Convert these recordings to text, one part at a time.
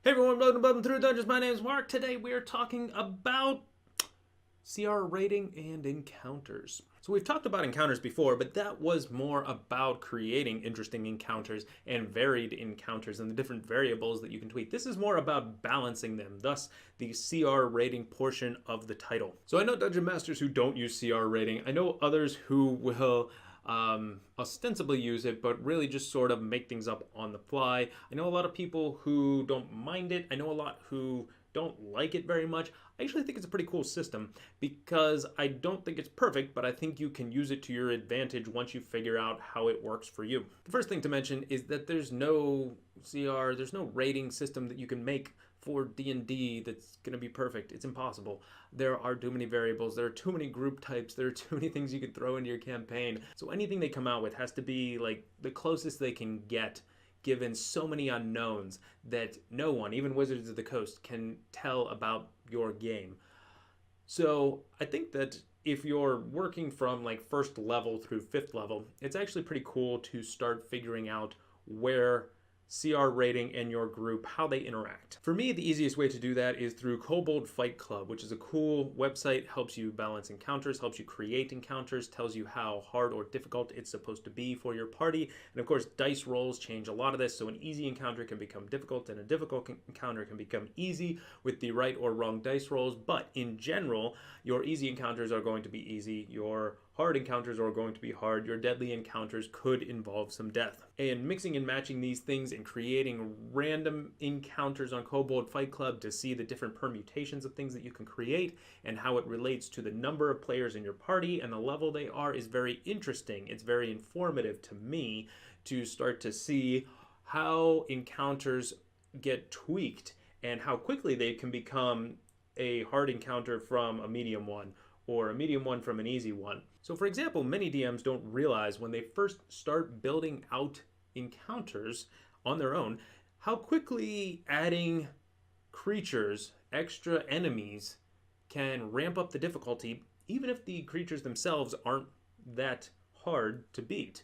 Hey everyone, welcome to Bumbling Through Dungeons. My name is Mark. Today we are talking about CR rating and encounters. So we've talked about encounters before, but that was more about creating interesting encounters and varied encounters and the different variables that you can tweak. This is more about balancing them, thus the CR rating portion of the title. So I know dungeon masters who don't use CR rating. I know others who will ostensibly use it, but really just sort of make things up on the fly. I know a lot of people who don't mind it. I know a lot who don't like it very much. I actually think it's a pretty cool system because I don't think it's perfect, but I think you can use it to your advantage once you figure out how it works for you. The first thing to mention is that there's no CR, there's no rating system that you can make for D&D that's going to be perfect. It's impossible. There are too many variables, there are too many group types, there are too many things you could throw into your campaign. So anything they come out with has to be like the closest they can get, given so many unknowns that no one, even Wizards of the Coast, can tell about your game. So I think that if you're working from like first level through fifth level, it's actually pretty cool to start figuring out where CR rating and your group, how they interact. For me, the easiest way to do that is through Kobold Fight Club, which is a cool website, helps you balance encounters, helps you create encounters, tells you how hard or difficult it's supposed to be for your party. And of course, dice rolls change a lot of this, so an easy encounter can become difficult and a difficult encounter can become easy with the right or wrong dice rolls. But in general, your easy encounters are going to be easy, your hard encounters are going to be hard, your deadly encounters could involve some death. And mixing and matching these things and creating random encounters on Kobold Fight Club to see the different permutations of things that you can create and how it relates to the number of players in your party and the level they are is very interesting. It's very informative to me to start to see how encounters get tweaked and how quickly they can become a hard encounter from a medium one or a medium one from an easy one. So for example, many DMs don't realize when they first start building out encounters on their own, how quickly adding creatures, extra enemies, can ramp up the difficulty, even if the creatures themselves aren't that hard to beat.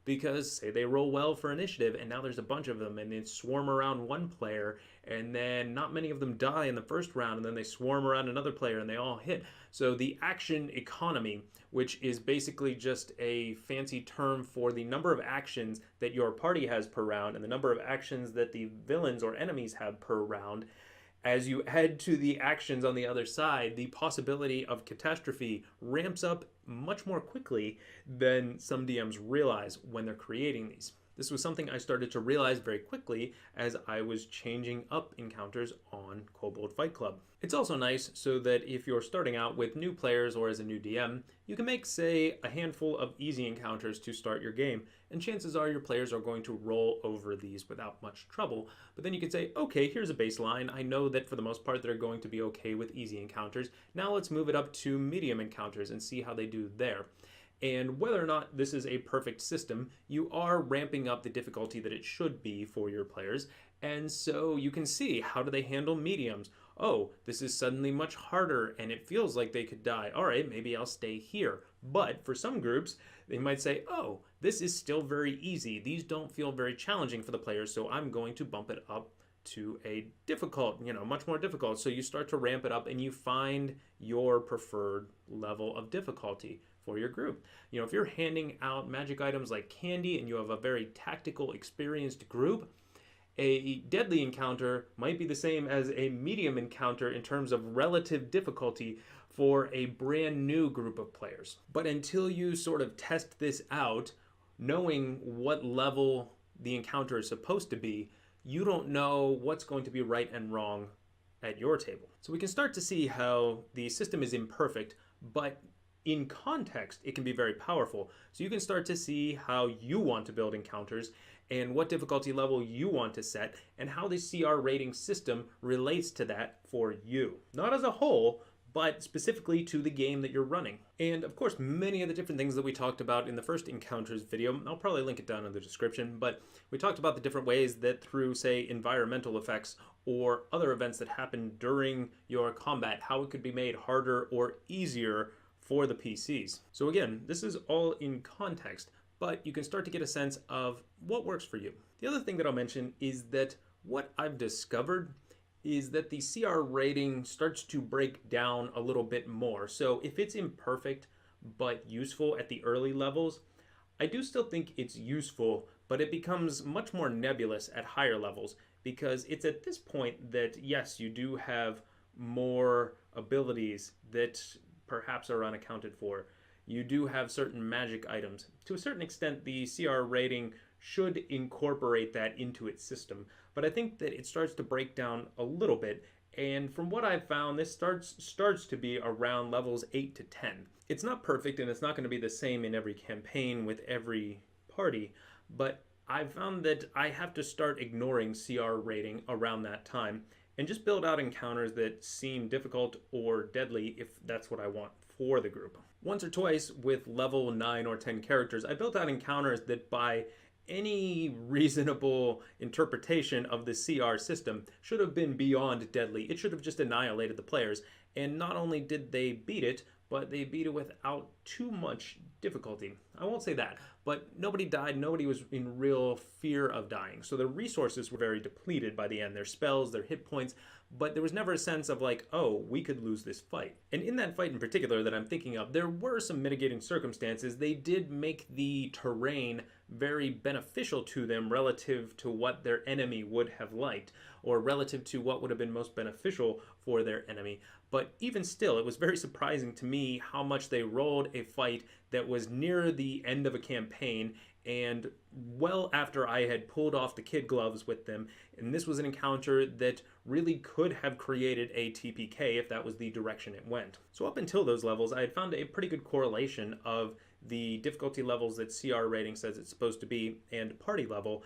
Because say they roll well for initiative and now there's a bunch of them and they swarm around one player and then not many of them die in the first round and then they swarm around another player and they all hit. So the action economy, which is basically just a fancy term for the number of actions that your party has per round and the number of actions that the villains or enemies have per round, as you head to the actions on the other side, the possibility of catastrophe ramps up much more quickly than some DMs realize when they're creating these. This was something I started to realize very quickly as I was changing up encounters on Kobold Fight Club. It's also nice so that if you're starting out with new players or as a new DM, you can make, say, a handful of easy encounters to start your game, and chances are your players are going to roll over these without much trouble. But then you can say, okay, here's a baseline. I know that for the most part they're going to be okay with easy encounters. Now let's move it up to medium encounters and see how they do there. And whether or not this is a perfect system, you are ramping up the difficulty that it should be for your players. And so you can see, how do they handle mediums? Oh, this is suddenly much harder and it feels like they could die. All right, maybe I'll stay here. But for some groups, they might say, oh, this is still very easy. These don't feel very challenging for the players, so I'm going to bump it up to a difficult, much more difficult. So you start to ramp it up and you find your preferred level of difficulty for your group. If you're handing out magic items like candy and you have a very tactical, experienced group, a deadly encounter might be the same as a medium encounter in terms of relative difficulty for a brand new group of players. But until you sort of test this out, knowing what level the encounter is supposed to be, you don't know what's going to be right and wrong at your table. So we can start to see how the system is imperfect, but in context, it can be very powerful. So you can start to see how you want to build encounters and what difficulty level you want to set and how the CR rating system relates to that for you. Not as a whole, but specifically to the game that you're running. And of course, many of the different things that we talked about in the first encounters video, I'll probably link it down in the description, but we talked about the different ways that through, say, environmental effects or other events that happen during your combat, how it could be made harder or easier for the PCs. So again, this is all in context, but you can start to get a sense of what works for you. The other thing that I'll mention is that what I've discovered is that the CR rating starts to break down a little bit more. So if it's imperfect but useful at the early levels, I do still think it's useful, but it becomes much more nebulous at higher levels because it's at this point that, yes, you do have more abilities that perhaps are unaccounted for. You do have certain magic items. To a certain extent, the CR rating should incorporate that into its system, but I think that it starts to break down a little bit. And from what I've found, this starts to be around levels 8 to 10. It's not perfect, and it's not going to be the same in every campaign with every party, but I've found that I have to start ignoring CR rating around that time and just build out encounters that seem difficult or deadly if that's what I want for the group. Once or twice with level 9 or 10 characters, I built out encounters that by any reasonable interpretation of the CR system should have been beyond deadly. It should have just annihilated the players. And not only did they beat it, but they beat it without too much difficulty. I won't say that, but nobody died. Nobody was in real fear of dying. So their resources were very depleted by the end. Their spells, their hit points, but there was never a sense of like, oh, we could lose this fight. And in that fight in particular that I'm thinking of, there were some mitigating circumstances. They did make the terrain very beneficial to them relative to what their enemy would have liked, or relative to what would have been most beneficial for their enemy. But even still, it was very surprising to me how much they rolled a fight that was near the end of a campaign and well after I had pulled off the kid gloves with them. And this was an encounter that really could have created a TPK if that was the direction it went. So up until those levels, I had found a pretty good correlation of the difficulty levels that CR rating says it's supposed to be and party level.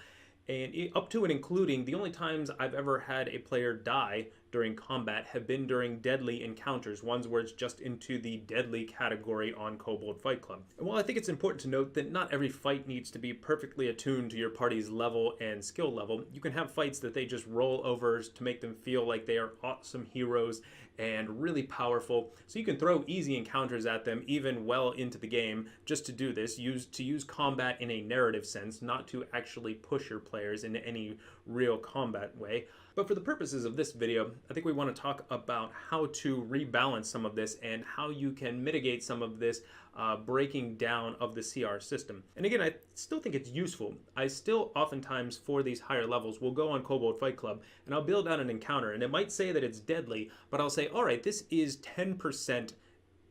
And up to and including, the only times I've ever had a player die during combat have been during deadly encounters, ones where it's just into the deadly category on Kobold Fight Club. And while I think it's important to note that not every fight needs to be perfectly attuned to your party's level and skill level, you can have fights that they just roll over to make them feel like they are awesome heroes and really powerful. So you can throw easy encounters at them even well into the game just to do this, use combat in a narrative sense, not to actually push your players into any real combat way. But for the purposes of this video, I think we want to talk about how to rebalance some of this and how you can mitigate some of this breaking down of the CR system. And again, I still think it's useful. I still oftentimes for these higher levels will go on Kobold Fight Club and I'll build out an encounter and it might say that it's deadly, but I'll say, all right, this is 10%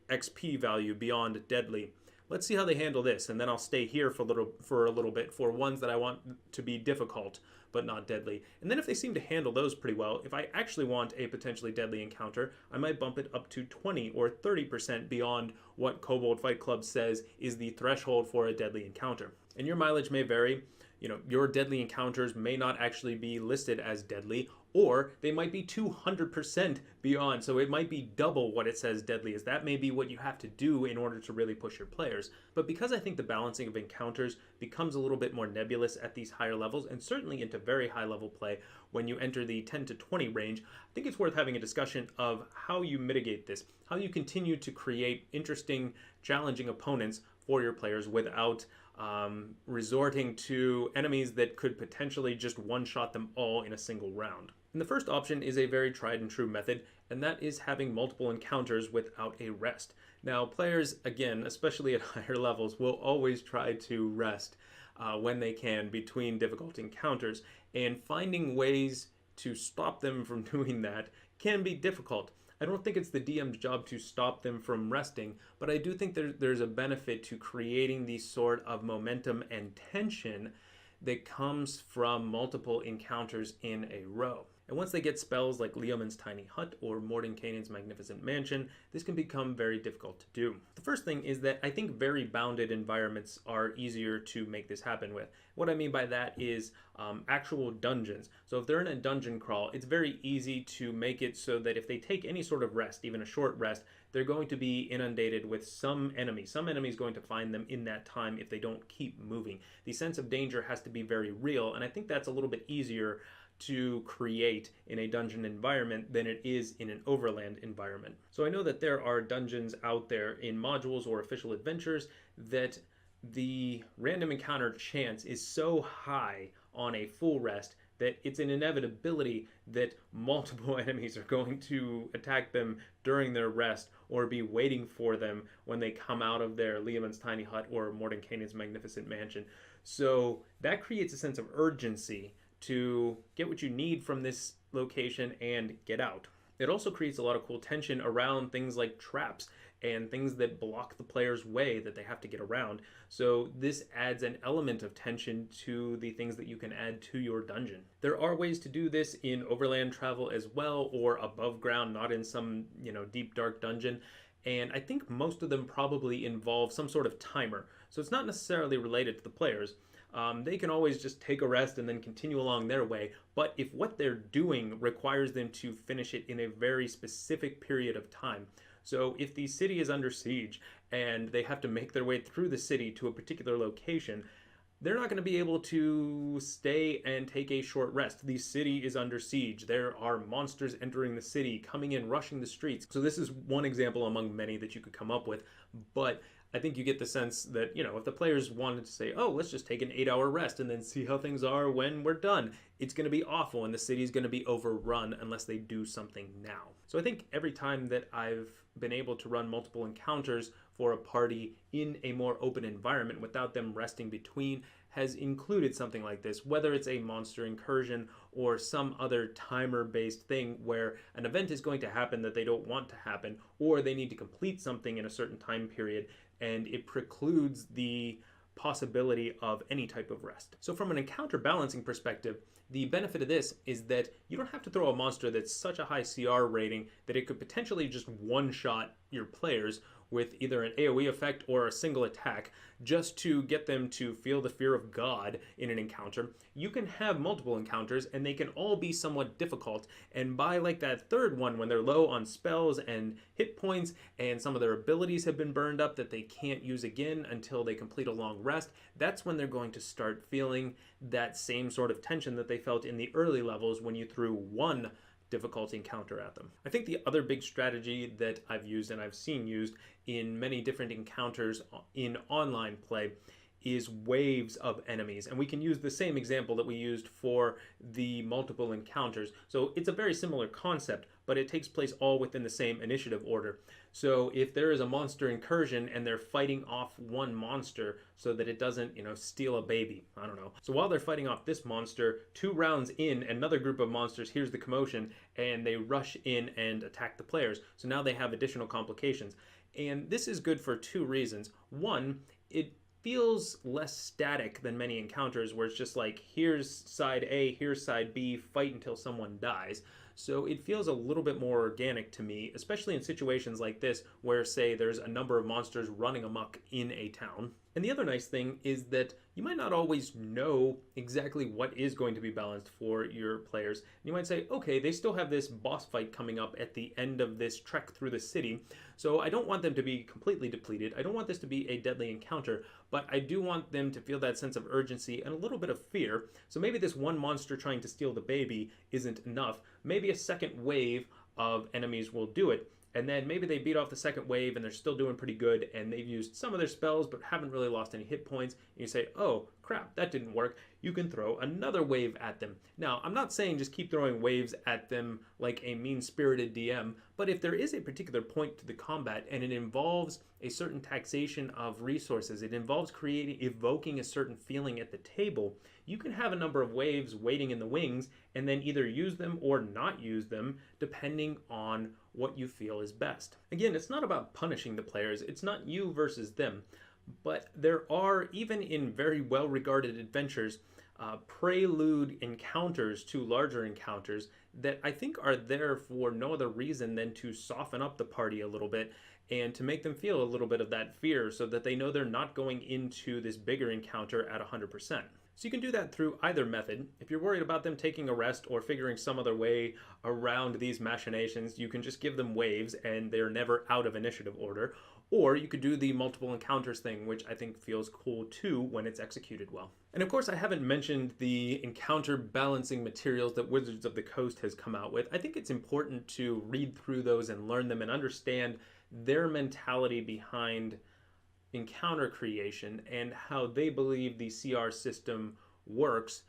XP value beyond deadly. Let's see how they handle this, and then I'll stay here for a little bit for ones that I want to be difficult but not deadly. And then if they seem to handle those pretty well, if I actually want a potentially deadly encounter, I might bump it up to 20 or 30% beyond what Kobold Fight Club says is the threshold for a deadly encounter. And your mileage may vary. You know, your deadly encounters may not actually be listed as deadly, or they might be 200% beyond, so it might be double what it says deadly is. That may be what you have to do in order to really push your players. But because I think the balancing of encounters becomes a little bit more nebulous at these higher levels, and certainly into very high level play when you enter the 10 to 20 range, I think it's worth having a discussion of how you mitigate this, how you continue to create interesting, challenging opponents for your players without resorting to enemies that could potentially just one-shot them all in a single round. And the first option is a very tried and true method, and that is having multiple encounters without a rest. Now, players, again, especially at higher levels, will always try to rest when they can between difficult encounters, and finding ways to stop them from doing that can be difficult. I don't think it's the DM's job to stop them from resting, but I do think there's a benefit to creating the sort of momentum and tension that comes from multiple encounters in a row. And once they get spells like Leomund's Tiny Hut or Mordenkainen's Magnificent Mansion, this can become very difficult to do. The first thing is that I think very bounded environments are easier to make this happen with. What I mean by that is actual dungeons. So if they're in a dungeon crawl, it's very easy to make it so that if they take any sort of rest, even a short rest, they're going to be inundated with some enemy. Some enemy is going to find them in that time if they don't keep moving. The sense of danger has to be very real, and I think that's a little bit easier to create in a dungeon environment than it is in an overland environment. So I know that there are dungeons out there in modules or official adventures that the random encounter chance is so high on a full rest that it's an inevitability that multiple enemies are going to attack them during their rest or be waiting for them when they come out of their Leomund's tiny hut or Mordenkainen's magnificent mansion. So that creates a sense of urgency to get what you need from this location and get out. It also creates a lot of cool tension around things like traps and things that block the player's way that they have to get around. So this adds an element of tension to the things that you can add to your dungeon. There are ways to do this in overland travel as well, or above ground, not in some, deep dark dungeon. And I think most of them probably involve some sort of timer. So it's not necessarily related to the players. They can always just take a rest and then continue along their way. But if what they're doing requires them to finish it in a very specific period of time, so if the city is under siege and they have to make their way through the city to a particular location, they're not going to be able to stay and take a short rest. The city is under siege. There are monsters entering the city, coming in, rushing the streets. So this is one example among many that you could come up with. But I think you get the sense that, if the players wanted to say, oh, let's just take an 8-hour rest and then see how things are when we're done, it's going to be awful and the city's going to be overrun unless they do something now. So I think every time that I've been able to run multiple encounters for a party in a more open environment without them resting between has included something like this, whether it's a monster incursion or some other timer-based thing where an event is going to happen that they don't want to happen, or they need to complete something in a certain time period, and it precludes the possibility of any type of rest. So from an encounter balancing perspective, the benefit of this is that you don't have to throw a monster that's such a high CR rating that it could potentially just one-shot your players with either an AoE effect or a single attack just to get them to feel the fear of God in an encounter. You can have multiple encounters and they can all be somewhat difficult, and by like that third one, when they're low on spells and hit points and some of their abilities have been burned up that they can't use again until they complete a long rest, that's when they're going to start feeling that same sort of tension that they felt in the early levels when you threw one difficulty encounter at them. I think the other big strategy that I've used and I've seen used in many different encounters in online play is waves of enemies. And we can use the same example that we used for the multiple encounters. So it's a very similar concept, but it takes place all within the same initiative order. So if there is a monster incursion and they're fighting off one monster so that it doesn't, steal a baby, I don't know. So while they're fighting off this monster, 2 rounds in, another group of monsters hears the commotion and they rush in and attack the players. So now they have additional complications. And this is good for 2 reasons. One, it feels less static than many encounters where it's just like, here's side A, here's side B, fight until someone dies. So it feels a little bit more organic to me, especially in situations like this where, say, there's a number of monsters running amok in a town. And the other nice thing is that you might not always know exactly what is going to be balanced for your players. You might say, okay, they still have this boss fight coming up at the end of this trek through the city, so I don't want them to be completely depleted. I don't want this to be a deadly encounter, but I do want them to feel that sense of urgency and a little bit of fear. So maybe this one monster trying to steal the baby isn't enough. Maybe a second wave of enemies will do it. And then maybe they beat off the second wave and they're still doing pretty good and they've used some of their spells but haven't really lost any hit points. And you say, oh crap, that didn't work. You can throw another wave at them. Now, I'm not saying just keep throwing waves at them like a mean-spirited DM, but if there is a particular point to the combat and it involves a certain taxation of resources, it involves evoking a certain feeling at the table, you can have a number of waves waiting in the wings and then either use them or not use them depending on what you feel is best. Again, it's not about punishing the players, it's not you versus them, but there are, even in very well-regarded adventures, prelude encounters to larger encounters that I think are there for no other reason than to soften up the party a little bit and to make them feel a little bit of that fear so that they know they're not going into this bigger encounter at 100%. So you can do that through either method. If you're worried about them taking a rest or figuring some other way around these machinations, you can just give them waves and they're never out of initiative order. Or you could do the multiple encounters thing, which I think feels cool too when it's executed well. And of course, I haven't mentioned the encounter balancing materials that Wizards of the Coast has come out with. I think it's important to read through those and learn them and understand their mentality behind encounter creation and how they believe the CR system works,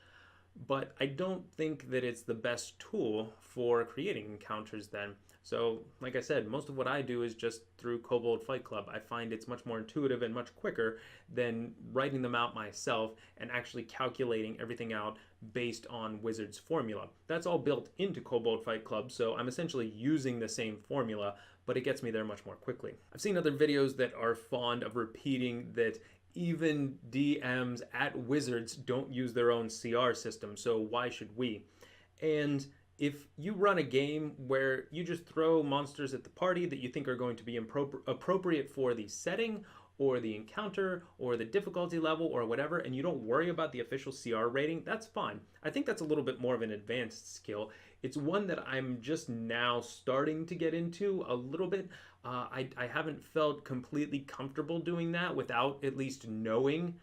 but I don't think that it's the best tool for creating encounters then. So, like I said, most of what I do is just through Kobold Fight Club. I find it's much more intuitive and much quicker than writing them out myself and actually calculating everything out based on Wizard's formula. That's all built into Kobold Fight Club, so I'm essentially using the same formula, but it gets me there much more quickly. I've seen other videos that are fond of repeating that even DMs at Wizards don't use their own CR system, so why should we? And if you run a game where you just throw monsters at the party that you think are going to be appropriate for the setting or the encounter or the difficulty level or whatever, and you don't worry about the official CR rating, that's fine. I think that's a little bit more of an advanced skill. It's one that I'm just now starting to get into a little bit. I haven't felt completely comfortable doing that without at least knowing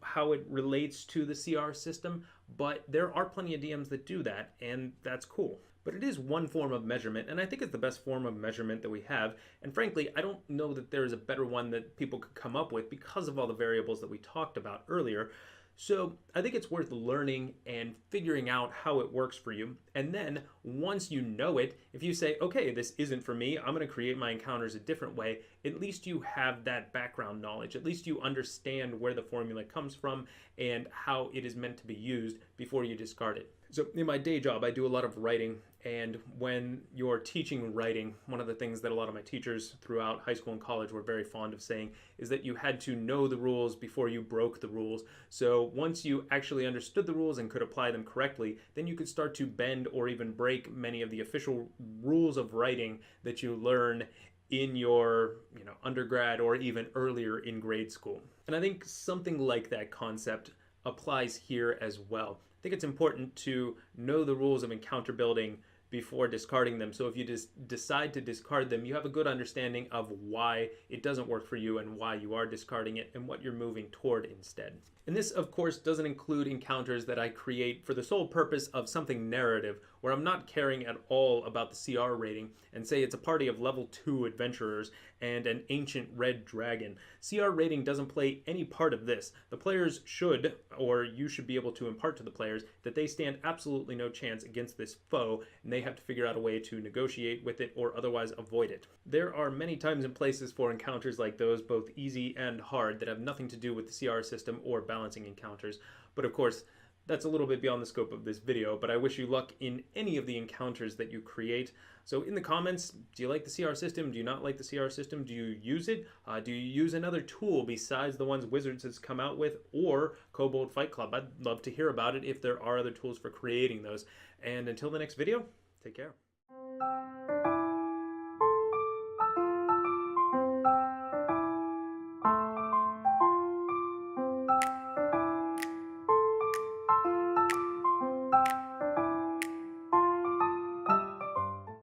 how it relates to the CR system, but there are plenty of DMs that do that, and that's cool. But it is one form of measurement, and I think it's the best form of measurement that we have. And frankly, I don't know that there is a better one that people could come up with because of all the variables that we talked about earlier. So I think it's worth learning and figuring out how it works for you. And then once you know it, if you say, okay, this isn't for me, I'm going to create my encounters a different way, at least you have that background knowledge. At least you understand where the formula comes from and how it is meant to be used before you discard it. So in my day job, I do a lot of writing, and when you're teaching writing, one of the things that a lot of my teachers throughout high school and college were very fond of saying is that you had to know the rules before you broke the rules. So once you actually understood the rules and could apply them correctly, then you could start to bend or even break many of the official rules of writing that you learn in your undergrad or even earlier in grade school. And I think something like that concept applies here as well. I think it's important to know the rules of encounter building before discarding them. So if you just decide to discard them, you have a good understanding of why it doesn't work for you and why you are discarding it and what you're moving toward instead. And this, of course, doesn't include encounters that I create for the sole purpose of something narrative, where I'm not caring at all about the CR rating, and say it's a party of level 2 adventurers and an ancient red dragon. CR rating doesn't play any part of this. The players should, or you should be able to impart to the players, that they stand absolutely no chance against this foe, and they have to figure out a way to negotiate with it or otherwise avoid it. There are many times and places for encounters like those, both easy and hard, that have nothing to do with the CR system or balancing encounters. But of course, that's a little bit beyond the scope of this video, but I wish you luck in any of the encounters that you create. So in the comments, do you like the CR system? Do you not like the CR system? Do you use it? Do you use another tool besides the ones Wizards has come out with, or Kobold Fight Club? I'd love to hear about it if there are other tools for creating those. And until the next video, take care.